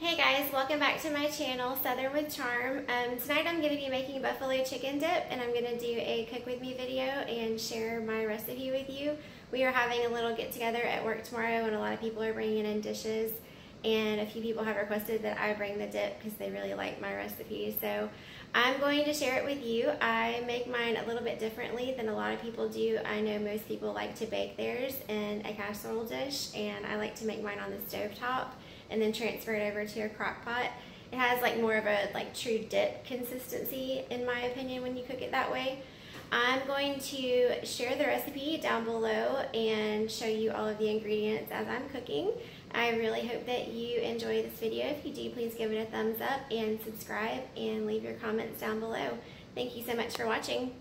Hey guys, welcome back to my channel, Southern with Charm. Tonight I'm going to be making buffalo chicken dip, and I'm going to do a cook with me video and share my recipe with you. We are having a little get together at work tomorrow, and a lot of people are bringing in dishes, and a few people have requested that I bring the dip because they really like my recipe. So I'm going to share it with you. I make mine a little bit differently than a lot of people do. I know most people like to bake theirs in a casserole dish, and I like to make mine on the stove top and then transfer it over to a crock pot. It has like more of a true dip consistency in my opinion when you cook it that way. I'm going to share the recipe down below and show you all of the ingredients as I'm cooking. I really hope that you enjoy this video. If you do, please give it a thumbs up and subscribe and leave your comments down below. Thank you so much for watching.